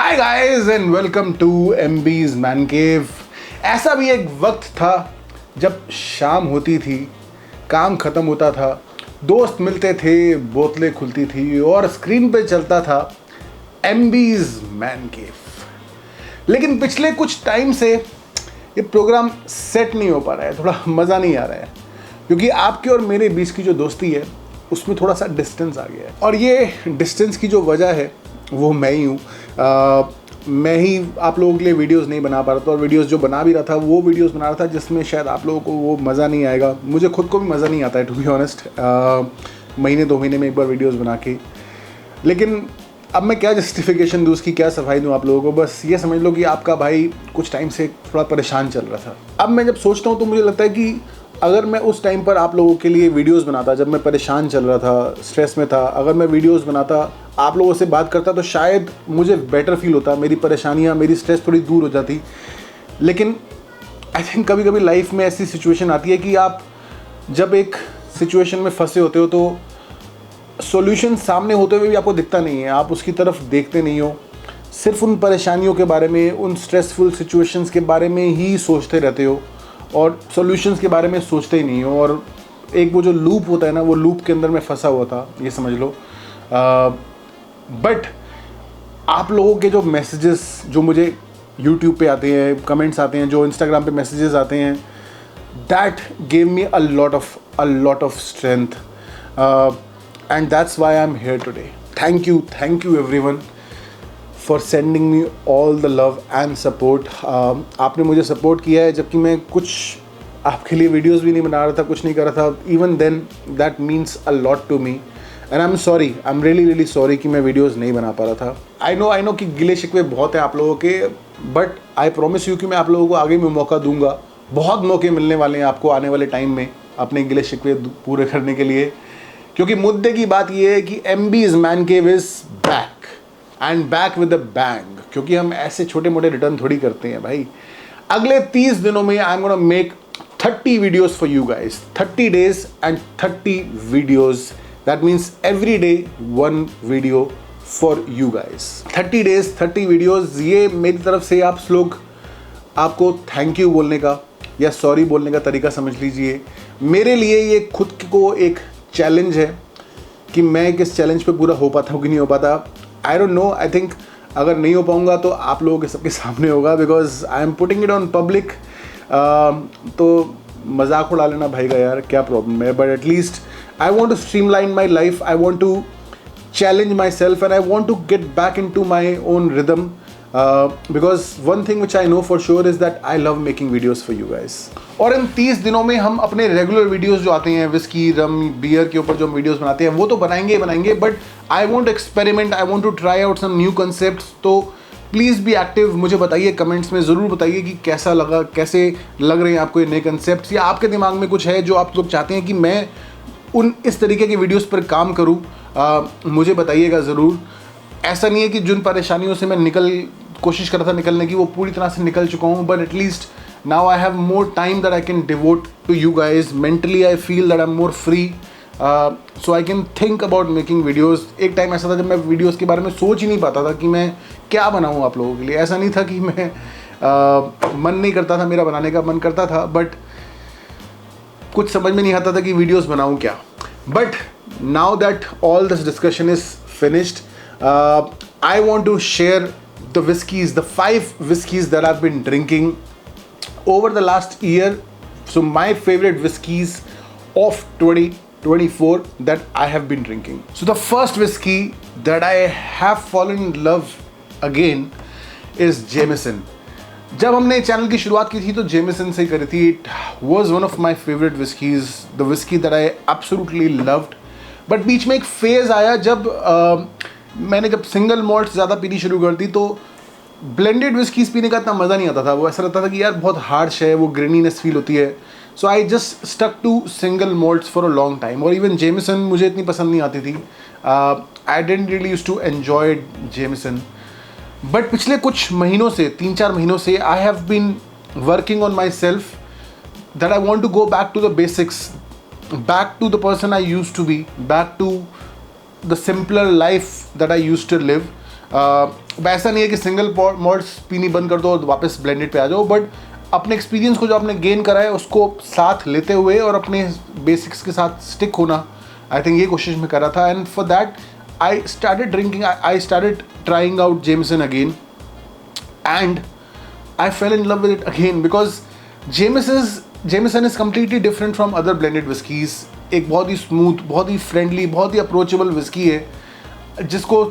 Hi guys and welcome to MB's man cave. ऐसा भी एक वक्त था जब शाम होती थी, काम ख़त्म होता था, दोस्त मिलते थे, बोतलें खुलती थी और स्क्रीन पे चलता था एमबीज मैन केव। लेकिन पिछले कुछ टाइम से ये प्रोग्राम सेट नहीं हो पा रहा है, थोड़ा मज़ा नहीं आ रहा है क्योंकि आपके और मेरे बीच की जो दोस्ती है उसमें थोड़ा सा डिस्टेंस आ गया है। और ये डिस्टेंस की जो वजह है वो मैं ही हूँ। मैं ही आप लोगों के लिए वीडियोस नहीं बना पा रहा था, और वीडियोस जो बना भी रहा था वो वीडियोस बना रहा था जिसमें शायद आप लोगों को वो मज़ा नहीं आएगा। मुझे खुद को भी मज़ा नहीं आता है टू बी ऑनेस्ट, महीने 2 महीने में एक बार वीडियोस बना के। लेकिन अब मैं क्या जस्टिफिकेशन दूँ, उसकी क्या सफाई दूँ आप लोगों को। बस ये समझ लो कि आपका भाई कुछ टाइम से थोड़ा परेशान चल रहा था। अब मैं जब सोचता हूँ तो मुझे लगता है कि अगर मैं उस टाइम पर आप लोगों के लिए वीडियोस बनाता, जब मैं परेशान चल रहा था, स्ट्रेस में था, अगर मैं वीडियोस बनाता, आप लोगों से बात करता, तो शायद मुझे बेटर फील होता, मेरी परेशानियाँ, मेरी स्ट्रेस थोड़ी दूर हो जाती। लेकिन आई थिंक कभी कभी लाइफ में ऐसी सिचुएशन आती है कि आप जब एक सिचुएशन में फंसे होते हो तो सॉल्यूशन सामने होते हुए भी आपको दिखता नहीं है, आप उसकी तरफ देखते नहीं हो, सिर्फ उन परेशानियों के बारे में, उन स्ट्रेसफुल सिचुएशंस के बारे में ही सोचते रहते हो और सॉल्यूशंस के बारे में सोचते ही नहीं हो। और एक वो जो लूप होता है ना, वो लूप के अंदर मैं फंसा हुआ था, ये समझ लो। बट आप लोगों के जो मैसेजेस जो मुझे यूट्यूब पे आते हैं, कमेंट्स आते हैं, जो इंस्टाग्राम पे मैसेजेस आते हैं, that gave me a lot of strength and that's why I am here today. Thank you everyone for sending me all the love and support. आपने मुझे सपोर्ट किया है जबकि मैं कुछ आपके लिए वीडियोस भी नहीं बना रहा था, कुछ नहीं कर रहा था। Even then that means a lot to me and I am sorry, I am really sorry कि मैं वीडियोस नहीं बना पा रहा था। आई नो कि गिले शिकवे बहुत हैं आप लोगों के, बट आई प्रॉमिस यू कि मैं आप लोगों को आगे भी मौका दूंगा। बहुत मौके मिलने वाले हैं आपको आने वाले टाइम में अपने गिले शिकवे पूरे करने के लिए, क्योंकि मुद्दे की बात यह है कि MB's man cave is back and back with a bang. क्योंकि हम ऐसे छोटे मोटे रिटर्न थोड़ी करते हैं भाई। अगले 30 दिनों में I am gonna make 30 videos for you guys, 30 days and 30 videos. That means every day 1 video for you guys. 30 days 30 videos. ये मेरी तरफ से आप लोग, आपको थैंक यू बोलने का या सॉरी बोलने का तरीका समझ लीजिए। मेरे लिए ये खुद को एक चैलेंज है कि मैं किस चैलेंज पे पूरा हो पाता हूँ कि नहीं हो पाता। I don't know, I think अगर नहीं हो पाऊँगा तो आप लोगों के सबके सामने होगा, because I am putting it on public. तो मजाक उड़ा लेना भाई का यार, क्या प्रॉब्लम है। But at least I want to streamline my life, I want to challenge myself and I want to get back into my own rhythm, because one thing which I know for sure is that I love making videos for you guys. और इन 30 दिनों में हम अपने regular videos जो आते हैं whisky, रम, beer के ऊपर जो वीडियोस बनाते हैं वो तो बनाएंगे, but I want to experiment, I want to try out some new concepts. तो प्लीज़ बी एक्टिव, मुझे बताइए कमेंट्स में, ज़रूर बताइए कि कैसा लगा, कैसे लग रहे हैं आपको ये नए कंसेप्ट्स, या आपके दिमाग में कुछ है जो आप लोग चाहते हैं कि मैं इस तरीके के वीडियोस पर काम करूं। मुझे बताइएगा ज़रूर। ऐसा नहीं है कि जिन परेशानियों से मैं कोशिश कर रहा था निकलने की, वो पूरी तरह से निकल चुका हूं, but at least now I have more time that I can devote to you guys. Mentally I feel that I am more free, so I can think about making videos. एक टाइम ऐसा था जब मैं वीडियोज़ के बारे में सोच ही नहीं पाता था कि मैं क्या बनाऊँ आप लोगों के लिए। ऐसा नहीं था कि मैं मन नहीं करता था, मेरा बनाने का मन करता था, बट कुछ समझ में नहीं आता था कि वीडियोस बनाऊं क्या। But now that all this discussion is finished, I want to share the whiskies, the 5 whiskies that I have been drinking over the last year. So my favourite whiskies of 2024 that I have been drinking. So the first whiskey that I have fallen in love again is Jameson. जब हमने channel की शुरुआत की थी तो Jameson से करी थी. It was one of my favourite whiskies, the whisky that I absolutely loved. But बीच में एक फेज़ आया जब मैंने जब सिंगल मॉल्ट ज़्यादा पीनी शुरू कर दी तो ब्लेंडेड विस्कीज़ पीने का इतना मज़ा नहीं आता था. वो ऐसा लगता था कि यार बहुत हार्श है, वो ग्रेनीनेस फील होती है. So I just stuck to single malts for a long time. और इवन जेमिसन मुझे इतनी पसंद नहीं आती थी. I didn't really used to enjoy Jameson. But पिछले कुछ महीनों से, 3-4 महीनों से, I have been working on myself that I want to go back to the basics, back to the person I used to be, back to the simpler life that I used to live. अब ऐसा नहीं है कि single malts पीनी बंद कर दो और वापस ब्लेंडेड पे आ जाओ, बट अपने एक्सपीरियंस को जो आपने गेन करा है उसको साथ लेते हुए और अपने बेसिक्स के साथ स्टिक होना, आई थिंक ये कोशिश में कर रहा था. And for that I started drinking, I started trying out Jameson again and I fell in love with it again because Jameson is completely different from other blended whiskies. एक बहुत ही smooth, बहुत ही friendly, बहुत ही अप्रोचेबल विस्की है. जिसको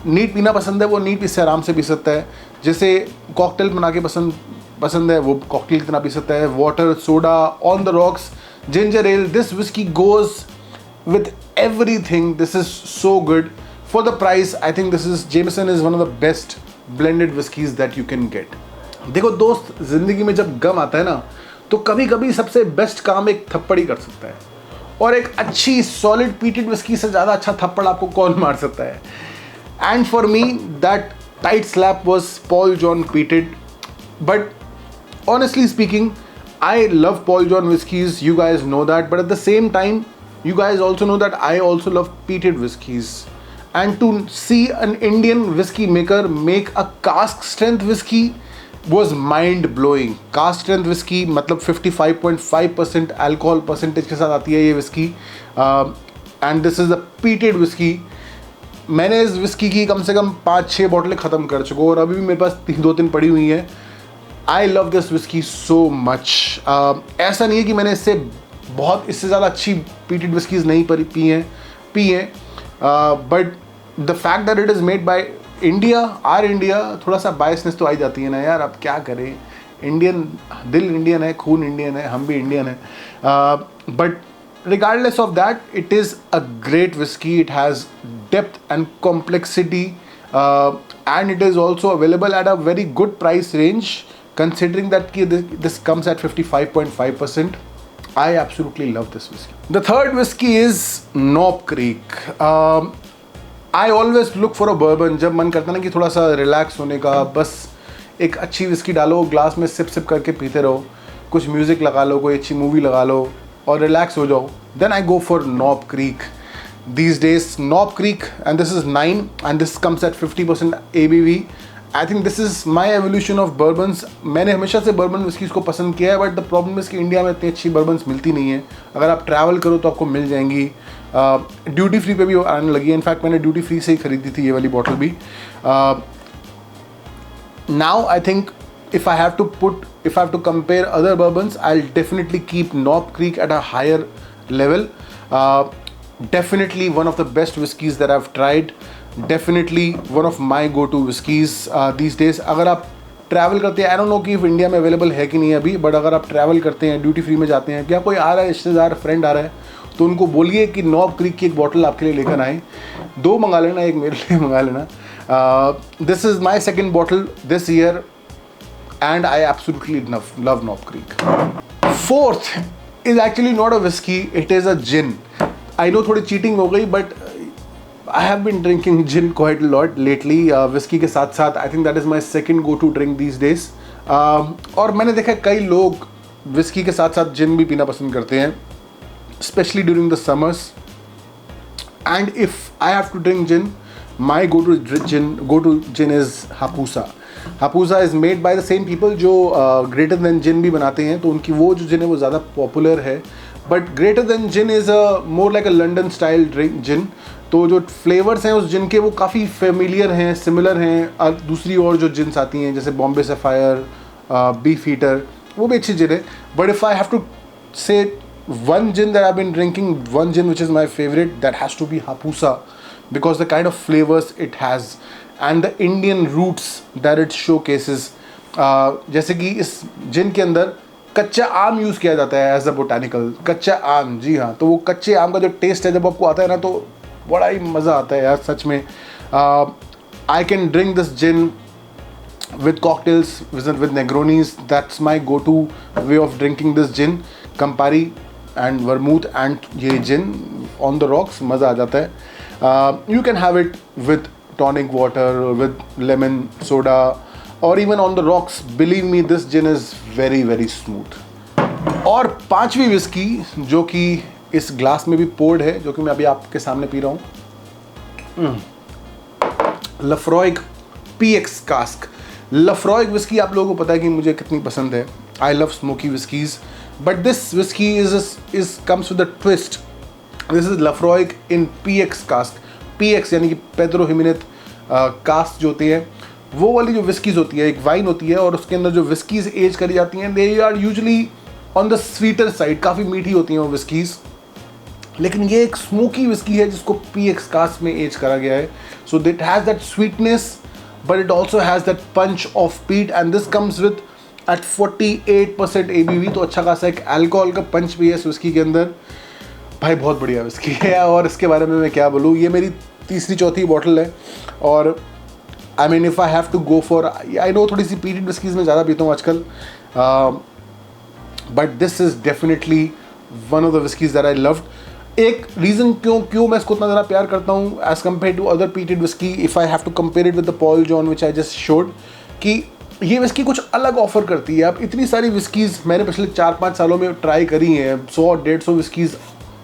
NEET पीना पसंद है वो नीट इससे आराम से पी सकता है. जैसे कॉकटेल बना के पसंद है वो कॉकटेल कितना पी सकता है. Water, soda, on the rocks, ginger L, this whisky goes with everything. This is so good for the price. I think Jameson is one of the best blended whiskeys that you can get. देखो दोस्त, जिंदगी में जब गम आता है ना तो कभी कभी सबसे बेस्ट काम एक थप्पड़ ही कर सकता है. और एक अच्छी सॉलिड पीटेड विस्की से ज़्यादा अच्छा थप्पड़ आपको कौन मार सकता है. And for me that tight slap was Paul John peated. But honestly speaking, I love Paul John whiskies. You guys know that. But at the same time, you guys also know that I also love peated whiskies. And to see an Indian whiskey maker make a cask strength whiskey was mind blowing. Cask strength whiskey मतलब 55.5% alcohol percentage के साथ आती है ये whiskey. And this is a peated whiskey. मैंने इस whiskey की कम से कम 5-6 बॉटलें ख़त्म कर चुका हूँ और अभी भी मेरे पास 2-3 पड़ी हुई हैं. I love this whiskey so much. ऐसा नहीं है कि मैंने इससे ज़्यादा अच्छी peated whiskies नहीं पी हैं. But the fact that it is made by India, थोड़ा सा बायसनेस तो आई जाती है ना यार. अब क्या करें, इंडियन दिल इंडियन है, खून इंडियन है, हम भी इंडियन है. But regardless of that, it is a great whiskey. It has depth and complexity, and it is also available at a very good price range, considering that this comes at 55.5%. I absolutely love this whiskey. The third whiskey is Knob Creek. I always look for a bourbon. जब मन करता ना कि थोड़ा सा relax होने का, बस एक अच्छी विस्की डालो, ग्लास में सिप करके पीते रहो, कुछ म्यूज़िक लगा लो, कोई अच्छी मूवी लगा लो और रिलैक्स हो जाओ. Then I go for Knob Creek. These days, Knob Creek, and this is 9, and this comes at 50% ABV. I think this is my evolution of bourbons. मैंने हमेशा से बर्बन विस्कीज़ को पसंद किया है, बट द प्रॉब्लम इज़ कि India में इतनी अच्छी बर्बन्स मिलती नहीं है. अगर आप ट्रैवल करो तो आपको मिल जाएंगी. ड्यूटी फ्री पे भी आने लगी है. इनफैक्ट मैंने ड्यूटी फ्री से ही खरीदी थी ये वाली बॉटल भी. Now I think if I have to compare other bourbons, I'll definitely keep Knob Creek at a higher level. Definitely one of the best whiskies that I've tried. Definitely one of my go-to whiskies these days. अगर आप travel करते हैं, I don't know कि India में available है कि नहीं अभी, बट अगर आप ट्रैवल करते हैं, ड्यूटी फ्री में जाते हैं, क्या कोई आ रहा है रिश्तेदार, फ्रेंड आ रहा है, तो उनको बोलिए कि नॉब क्रीक की एक बॉटल आपके लिए लेकर आए. 2 मंगा लेना, एक मेरे लिए मंगा लेना. This is my second bottle this year and I absolutely love Knob Creek. Fourth is actually not a whiskey, it is a gin. I know थोड़ी cheating हो गई, but I have been drinking gin quite a lot lately. Whiskey के साथ साथ I think that is my second go-to drink these days. और मैंने देखा कई लोग whiskey के साथ साथ gin भी पीना पसंद करते हैं, especially during the summers. And if I have to drink gin, my go-to gin is Hapusa. Hapusa is made by the same people जो Greater Than Gin भी बनाते हैं, तो उनकी वो जो जिन है वो ज़्यादा पॉपुलर है. But Greater Than Gin is a more like a London style drink gin. तो जो फ्लेवर्स हैं उस जिन के वो काफ़ी फेमिलियर हैं, सिमिलर हैं. दूसरी और जो जिन्स आती हैं जैसे बॉम्बे सफायर, बीफ ईटर, वो भी अच्छी जिन है. But if I have to say one gin that I've been drinking, one gin which is my favorite, that has to be Hapusa, because the kind of flavors it has and the Indian roots that it showcases. जैसे कि इस जिन के अंदर कच्चा आम use किया जाता है एज अ बोटानिकल. कच्चा आम, जी हाँ. तो वो कच्चे आम का जो टेस्ट है जब आपको आता है ना, तो बड़ा ही मज़ा आता है यार सच में. I can drink this gin with cocktails, with Negronis. That's my go-to way of drinking this gin. Campari and vermouth and ये gin on the rocks, मज़ा आ जाता है. You can have it with tonic water, with lemon soda, or even on the rocks. Believe me, this gin is very very smooth. और पांचवी whisky जो कि इस glass में भी पोर्ड है, जो कि मैं अभी आपके सामने पी रहा हूँ, लफ्रॉय PX कास्क। लफ्रॉय विस्की आप लोगों को पता है कि मुझे कितनी पसंद है, I love smoky whiskies, but this whisky is comes with a twist. This is Laphroaig in PX cask. PX यानी कि पेड्रो हिमेनेज कास्क जो होती है, वो वाली जो विस्कीज होती है, एक वाइन होती है और उसके अंदर जो विस्कीज एज करी जाती हैं, they are usually on the sweeter side, काफ़ी मीठी होती हैं वो विस्कीज। लेकिन ये एक स्मोकी विस्की है जिसको PX कास्क में एज करा गया है। So that has that sweetness but it also has that punch of peat, and this comes with at 48% ABV। तो अच्छा खासा एक अल्कोहल का पंच भी है इस विस्की के अंदर। भाई बहुत बढ़िया विस्की है, और इसके बारे में मैं क्या बोलूँ, ये मेरी तीसरी चौथी बॉटल है। और I mean if I have to go for, I know थोड़ी सी पीटेड विस्कीज़ में ज़्यादा पीता हूँ आजकल, but this is definitely one of the whiskies that I loved. एक रीज़न क्यों मैं इसको उतना ज़्यादा प्यार करता हूँ as compared to other peated whisky, if I have to compare it with the Paul John which I just showed, कि ये विस्की कुछ अलग ऑफर करती है। अब इतनी सारी विस्कीज़ मैंने पिछले 4-5 सालों में ट्राई करी हैं, 100-150 विस्कीज़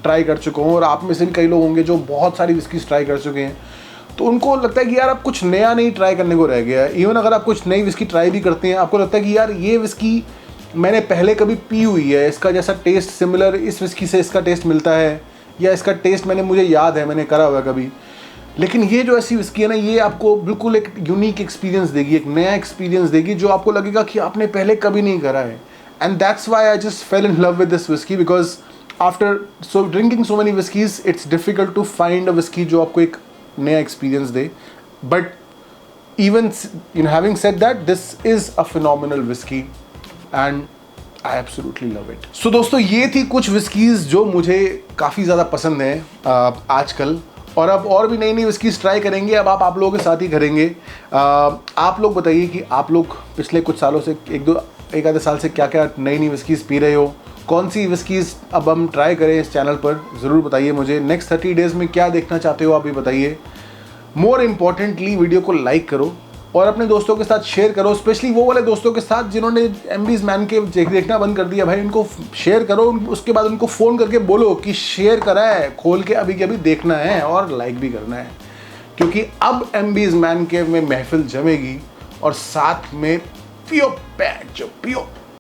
ट्राई कर चुका हूँ, और आप में से भी कई लोग होंगे जो बहुत सारी विस्कीज़ ट्राई कर चुके हैं। तो उनको लगता है कि यार अब कुछ नया नहीं ट्राई करने को रह गया है। इवन अगर आप कुछ नई विस्की ट्राई भी करते हैं, आपको लगता है कि यार ये विस्की मैंने पहले कभी पी हुई है, इसका जैसा टेस्ट सिमिलर इस विस्की से इसका टेस्ट मिलता है, या इसका टेस्ट मुझे याद है, मैंने करा हुआ कभी। लेकिन ये जो ऐसी विस्की है ना, ये आपको बिल्कुल एक यूनिक एक्सपीरियंस देगी, एक नया एक्सपीरियंस देगी जो आपको लगेगा कि आपने पहले कभी नहीं करा है। And that's why I just fell in love with this whisky, because after drinking so many whiskies it's difficult to find a whisky जो आपको एक नया एक्सपीरियंस दे। But even having said that, this is a phenomenal whisky and I absolutely love it. So दोस्तों, ये थी कुछ whiskies जो मुझे काफ़ी ज़्यादा पसंद है आजकल, और अब और भी नई नई विस्कीज़ ट्राई करेंगे। अब आप लोगों के साथ ही करेंगे। आप लोग बताइए कि आप लोग पिछले कुछ सालों से एक आधे साल से क्या क्या नई नई विस्कीज़ पी रहे हो, कौन सी विस्कीज़ अब हम ट्राई करें इस चैनल पर, ज़रूर बताइए मुझे। नेक्स्ट 30 डेज़ में क्या देखना चाहते हो आप भी बताइए। मोर इम्पॉर्टेंटली वीडियो को लाइक करो और अपने दोस्तों के साथ शेयर करो, स्पेशली वो वाले दोस्तों के साथ जिन्होंने एमबीज मैन के देखना बंद कर दिया। भाई उनको शेयर करो, उसके बाद उनको फ़ोन करके बोलो कि शेयर करा है, खोल के अभी के अभी देखना है और लाइक भी करना है, क्योंकि अब एमबीज मैन के में महफिल जमेगी और साथ में पियो पैच पियो।